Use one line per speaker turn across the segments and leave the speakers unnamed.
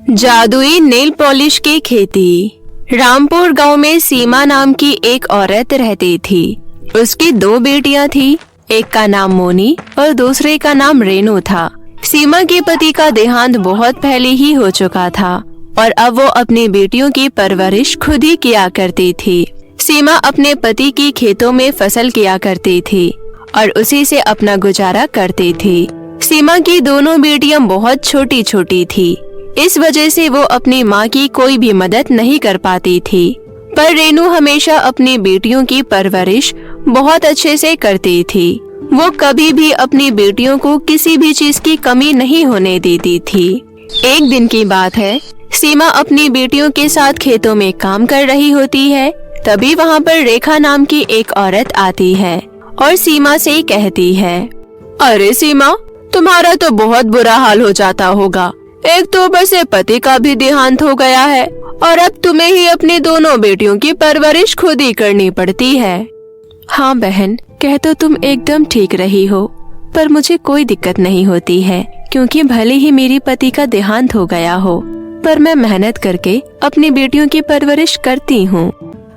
जादुई nail polish की खेती। रामपुर गांव में सीमा नाम की एक औरत रहती थी। उसकी दो बेटियां थी, एक का नाम मोनी और दूसरे का नाम रेनू था। सीमा के पति का देहांत बहुत पहले ही हो चुका था और अब वो अपनी बेटियों की परवरिश खुद ही किया करती थी। सीमा अपने पति की खेतों में फसल किया करती थी और उसी से अपना गुजारा करती थी। सीमा की दोनों बेटियां बहुत छोटी छोटी थी, इस वजह से वो अपनी माँ की कोई भी मदद नहीं कर पाती थी। पर रेनू हमेशा अपनी बेटियों की परवरिश बहुत अच्छे से करती थी। वो कभी भी अपनी बेटियों को किसी भी चीज की कमी नहीं होने देती थी। एक दिन की बात है, सीमा अपनी बेटियों के साथ खेतों में काम कर रही होती है। तभी वहाँ पर रेखा नाम की एक औरत आती है और सीमा से कहती है, अरे सीमा, तुम्हारा तो बहुत बुरा हाल हो जाता होगा। एक तो ऊपर से पति का भी देहांत हो गया है और अब तुम्हें ही अपनी दोनों बेटियों की परवरिश खुद ही करनी पड़ती है। हाँ बहन, कह तो तुम एकदम ठीक रही हो, पर मुझे कोई दिक्कत नहीं होती है, क्योंकि भले ही मेरी पति का देहांत हो गया हो, पर मैं मेहनत करके अपनी बेटियों की परवरिश करती हूँ।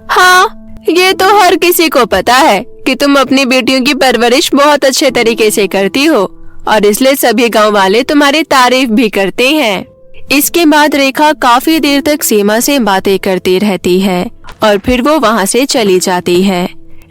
हाँ, ये तो हर किसी को पता है कि तुम अपनी बेटियों की परवरिश बहुत अच्छे तरीके से करती हो और इसलिए सभी गांव वाले तुम्हारी तारीफ भी करते हैं। इसके बाद रेखा काफी देर तक सीमा से बातें करती रहती है और फिर वो वहाँ से चली जाती है।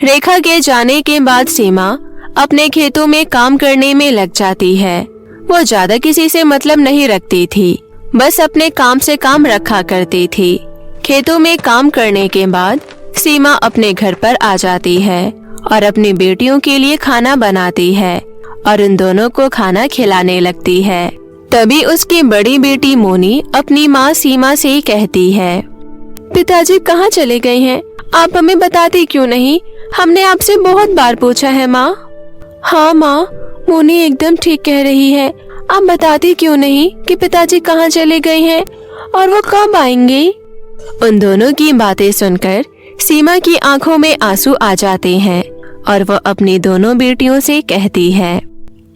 रेखा के जाने के बाद सीमा अपने खेतों में काम करने में लग जाती है। वो ज्यादा किसी से मतलब नहीं रखती थी, बस अपने काम से काम रखा करती थी। खेतों में काम करने के बाद सीमा अपने घर पर आ जाती है और अपनी बेटियों के लिए खाना बनाती है और उन दोनों को खाना खिलाने लगती है। तभी उसकी बड़ी बेटी मोनी अपनी माँ सीमा से कहती है, पिताजी कहाँ चले गए हैं? आप हमें बताती क्यों नहीं? हमने आपसे बहुत बार पूछा है माँ। हाँ माँ, मोनी एकदम ठीक कह रही है। आप बताती क्यों नहीं कि पिताजी कहाँ चले गए हैं और वो कब आएंगे? उन दोनों की बातें सुनकर सीमा की आंखों में आंसू आ जाते हैं और वो अपनी दोनों बेटियों से कहती है,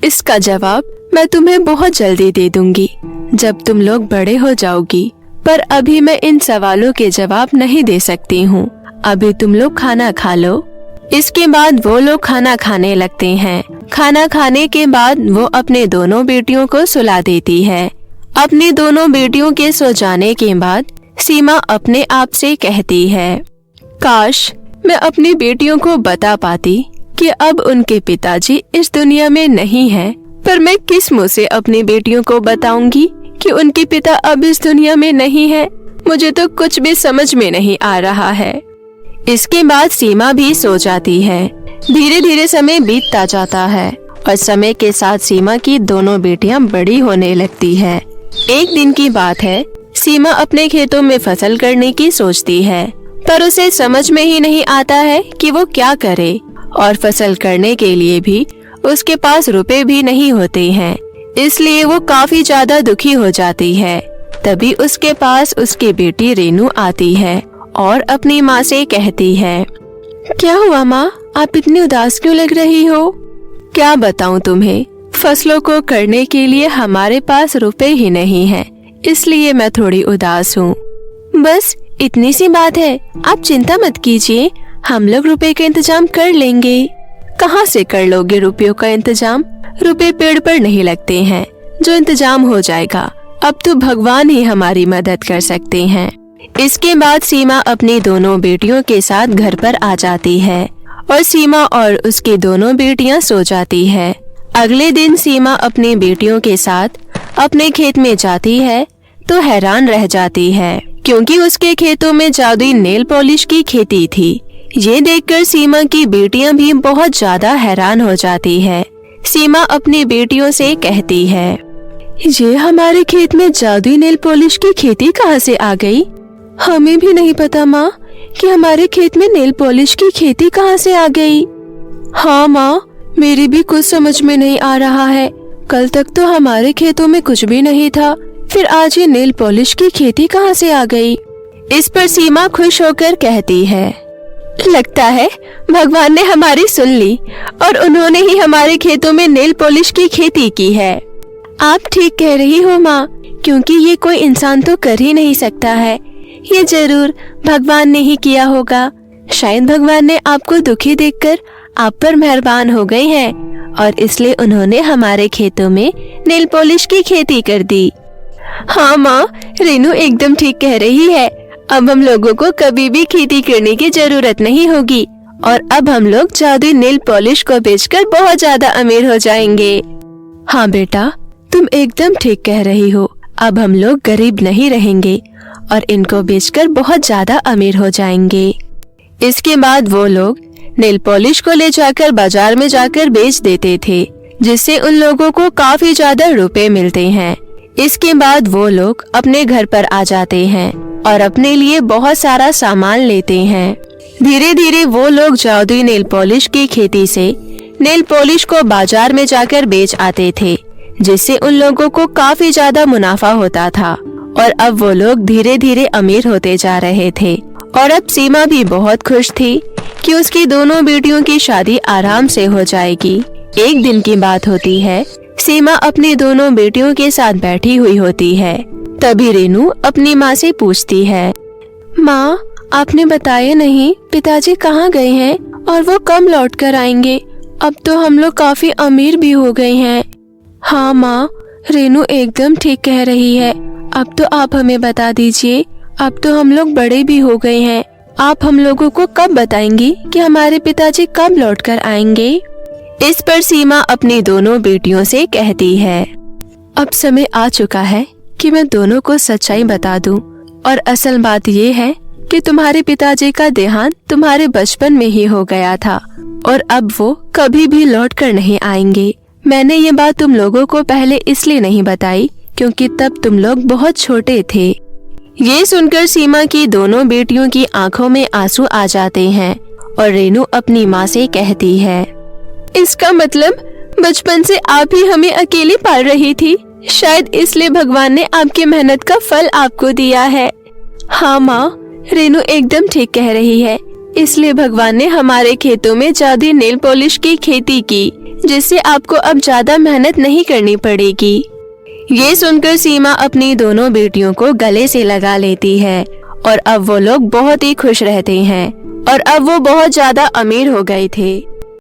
इसका जवाब मैं तुम्हें बहुत जल्दी दे दूंगी, जब तुम लोग बड़े हो जाओगी। पर अभी मैं इन सवालों के जवाब नहीं दे सकती हूँ। अभी तुम लोग खाना खा लो। इसके बाद वो लोग खाना खाने लगते हैं। खाना खाने के बाद वो अपने दोनों बेटियों को सुला देती है। अपनी दोनों बेटियों के सो जाने के बाद सीमा अपने आप से कहती है, काश मैं अपनी बेटियों को बता पाती कि अब उनके पिताजी इस दुनिया में नहीं हैं, पर मैं किस मुंह से अपनी बेटियों को बताऊंगी कि उनके पिता अब इस दुनिया में नहीं है? मुझे तो कुछ भी समझ में नहीं आ रहा है। इसके बाद सीमा भी सो जाती है। धीरे धीरे समय बीतता जाता है और समय के साथ सीमा की दोनों बेटियां बड़ी होने लगती है। एक दिन की बात है, सीमा अपने खेतों में फसल करने की सोचती है, पर उसे समझ में ही नहीं आता है कि वो क्या करे और फसल करने के लिए भी उसके पास रुपए भी नहीं होते हैं। इसलिए वो काफी ज्यादा दुखी हो जाती है। तभी उसके पास उसकी बेटी रेनू आती है और अपनी माँ से कहती है, क्या हुआ माँ, आप इतनी उदास क्यों लग रही हो? क्या बताऊँ तुम्हें, फसलों को करने के लिए हमारे पास रुपए ही नहीं है, इसलिए मैं थोड़ी उदास हूँ। बस इतनी सी बात है, आप चिंता मत कीजिए, हम लोग रुपए का इंतजाम कर लेंगे। कहाँ से कर लोगे रुपयों का इंतजाम? रुपए पेड़ पर नहीं लगते हैं, जो इंतजाम हो जाएगा। अब तो भगवान ही हमारी मदद कर सकते हैं। इसके बाद सीमा अपनी दोनों बेटियों के साथ घर पर आ जाती है और सीमा और उसकी दोनों बेटियां सो जाती है। अगले दिन सीमा अपनी बेटियों के साथ अपने खेत में जाती है तो हैरान रह जाती है, क्योंकि उसके खेतों में जादुई नेल पॉलिश की खेती थी। ये देखकर सीमा की बेटियां भी बहुत ज्यादा हैरान हो जाती है। सीमा अपनी बेटियों से कहती है, ये हमारे खेत में जादुई नेल पॉलिश की खेती कहाँ से आ गई? हमें भी नहीं पता माँ कि हमारे खेत में नेल पॉलिश की खेती कहाँ से आ गई। हाँ माँ, मेरी भी कुछ समझ में नहीं आ रहा है। कल तक तो हमारे खेतों में कुछ भी नहीं था, फिर आज ये नेल पॉलिश की खेती कहाँ से आ गई? इस पर सीमा खुश होकर कहती है, लगता है भगवान ने हमारी सुन ली और उन्होंने ही हमारे खेतों में नेल पॉलिश की खेती की है। आप ठीक कह रही हो माँ, क्योंकि ये कोई इंसान तो कर ही नहीं सकता है। ये जरूर भगवान ने ही किया होगा। शायद भगवान ने आपको दुखी देखकर आप पर मेहरबान हो गए हैं और इसलिए उन्होंने हमारे खेतों में नेल पॉलिश की खेती कर दी। हाँ माँ, रेनू एकदम ठीक कह रही है। अब हम लोगों को कभी भी खेती करने की जरूरत नहीं होगी और अब हम लोग जादुई नेल पॉलिश को बेचकर बहुत ज्यादा अमीर हो जाएंगे। हाँ बेटा, तुम एकदम ठीक कह रही हो। अब हम लोग गरीब नहीं रहेंगे और इनको बेचकर बहुत ज्यादा अमीर हो जाएंगे। इसके बाद वो लोग नेल पॉलिश को ले जाकर बाजार में जाकर बेच देते थे, जिससे उन लोगों को काफी ज्यादा रुपए मिलते हैं। इसके बाद वो लोग अपने घर पर आ जाते हैं और अपने लिए बहुत सारा सामान लेते हैं। धीरे धीरे वो लोग जादुई नेल पॉलिश की खेती से नेल पॉलिश को बाजार में जाकर बेच आते थे, जिससे उन लोगों को काफी ज्यादा मुनाफा होता था और अब वो लोग धीरे धीरे अमीर होते जा रहे थे। और अब सीमा भी बहुत खुश थी कि उसकी दोनों बेटियों की शादी आराम से हो जाएगी। एक दिन की बात होती है, सीमा अपनी दोनों बेटियों के साथ बैठी हुई होती है। तभी रेनू अपनी माँ से पूछती है, माँ, आपने बताया नहीं पिताजी कहाँ गए हैं और वो कब लौट कर आएंगे? अब तो हम लोग काफी अमीर भी हो गए हैं। हाँ माँ, रेनू एकदम ठीक कह रही है। अब तो आप हमें बता दीजिए, अब तो हम लोग बड़े भी हो गए हैं। आप हम लोगों को कब बताएंगी कि हमारे पिताजी कब लौट कर आएंगे? इस पर सीमा अपनी दोनों बेटियों से कहती है, अब समय आ चुका है कि मैं दोनों को सच्चाई बता दूं और असल बात ये है कि तुम्हारे पिताजी का देहांत तुम्हारे बचपन में ही हो गया था और अब वो कभी भी लौट कर नहीं आएंगे। मैंने ये बात तुम लोगों को पहले इसलिए नहीं बताई क्योंकि तब तुम लोग बहुत छोटे थे। ये सुनकर सीमा की दोनों बेटियों की आंखों में आंसू आ जाते हैं और रेनू अपनी माँ से कहती है, इसका मतलब बचपन से आप ही हमें अकेले पाल रही थी। शायद इसलिए भगवान ने आपकी मेहनत का फल आपको दिया है। हाँ माँ, रेनू एकदम ठीक कह रही है। इसलिए भगवान ने हमारे खेतों में जादुई नेल पॉलिश की खेती की, जिससे आपको अब ज्यादा मेहनत नहीं करनी पड़ेगी। ये सुनकर सीमा अपनी दोनों बेटियों को गले से लगा लेती है और अब वो लोग बहुत ही खुश रहते हैं और अब वो बहुत ज्यादा अमीर हो गए थे।